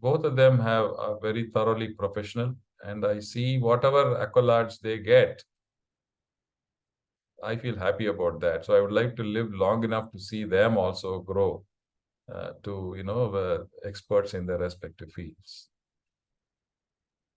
both of them are very thoroughly professional. And I see whatever accolades they get, I feel happy about that. So I would like to live long enough to see them also grow to experts in their respective fields.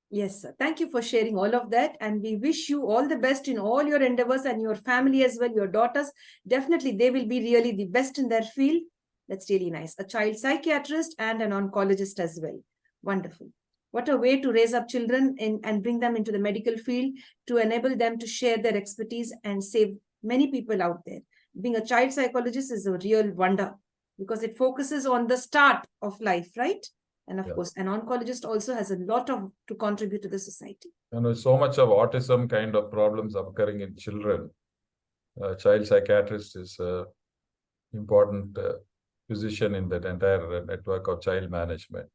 Yes, sir. Thank you for sharing all of that. And we wish you all the best in all your endeavors, and your family as well, your daughters. Definitely, they will be really the best in their field. That's really nice. A child psychiatrist and an oncologist as well. Wonderful. What a way to raise up children and bring them into the medical field, to enable them to share their expertise and save many people out there. Being a child psychologist is a real wonder, because it focuses on the start of life, right? And of course, an oncologist also has a lot to contribute to the society. So much of autism kind of problems occurring in children. Child psychiatrist is an important position in that entire network of child management.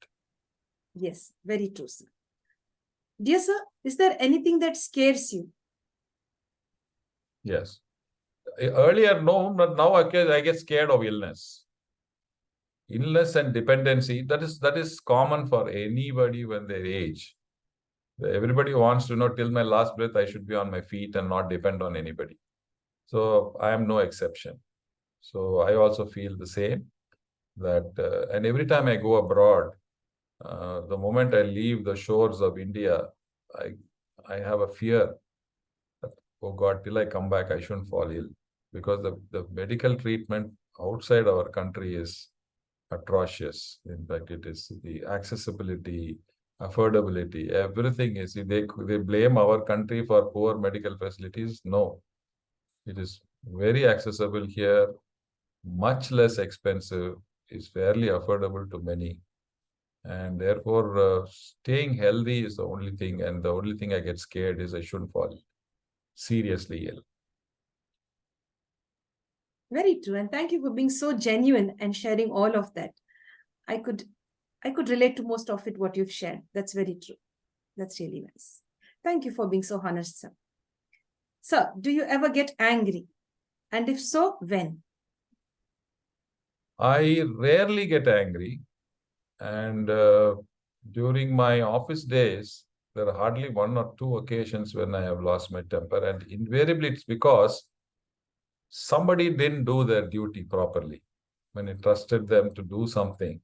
Yes, very true, sir. Dear sir, is there anything that scares you? Yes. Earlier, no, but now I get scared of illness. Illness and dependency, that is common for anybody when they age. Everybody wants to know, till my last breath, I should be on my feet and not depend on anybody. So I am no exception. So I also feel the same, that, and every time I go abroad, the moment I leave the shores of India, I have a fear that, oh God, till I come back, I shouldn't fall ill, because the medical treatment outside our country is atrocious. In fact, it is the accessibility, affordability, everything is. They blame our country for poor medical facilities. No, it is very accessible here, much less expensive, is fairly affordable to many. And therefore, staying healthy is the only thing. And the only thing I get scared is I shouldn't fall seriously ill. Very true. And thank you for being so genuine and sharing all of that. I could relate to most of it, what you've shared. That's very true. That's really nice. Thank you for being so honest, sir. Sir, do you ever get angry? And if so, when? I rarely get angry. And during my office days, there are hardly one or two occasions when I have lost my temper. And invariably, it's because somebody didn't do their duty properly. When I trusted them to do something,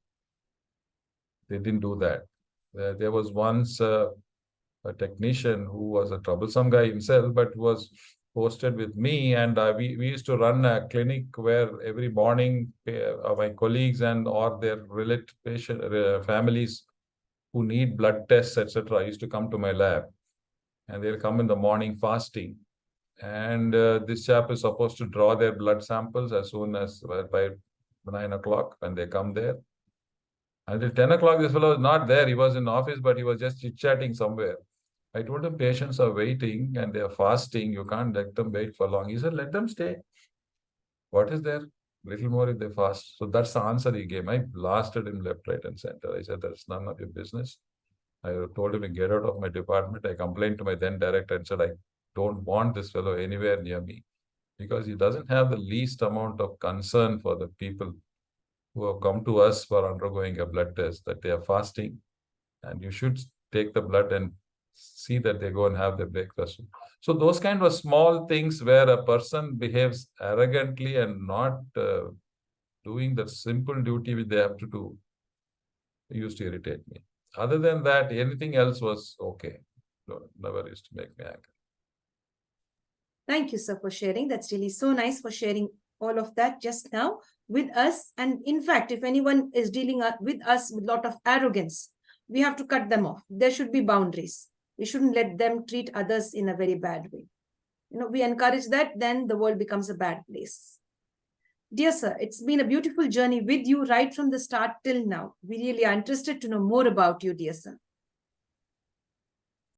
they didn't do that. There was once a technician who was a troublesome guy himself, but was posted with me, and we used to run a clinic where every morning my colleagues and or their related patient families who need blood tests, etc., used to come to my lab, and they'll come in the morning fasting. And this chap is supposed to draw their blood samples as soon as by 9 o'clock when they come there. Until 10 o'clock, this fellow was not there. He was in office, but he was just chit-chatting somewhere. I told him patients are waiting and they are fasting. You can't let them wait for long. He said, let them stay. What is there? Little more if they fast. So that's the answer he gave. I blasted him left, right, and center. I said, that's none of your business. I told him to get out of my department. I complained to my then director and said, I don't want this fellow anywhere near me, because he doesn't have the least amount of concern for the people who have come to us for undergoing a blood test, that they are fasting, and you should take the blood and see that they go and have their breakfast. So those kind of small things where a person behaves arrogantly and not doing the simple duty which they have to do used to irritate me. Other than that, anything else was okay. No, never used to make me angry. Thank you, sir, for sharing. That's really so nice for sharing all of that just now with us. And in fact, if anyone is dealing with us with a lot of arrogance, we have to cut them off. There should be boundaries. We shouldn't let them treat others in a very bad way. We encourage that, then the world becomes a bad place. Dear sir, it's been a beautiful journey with you right from the start till now. We really are interested to know more about you, dear sir.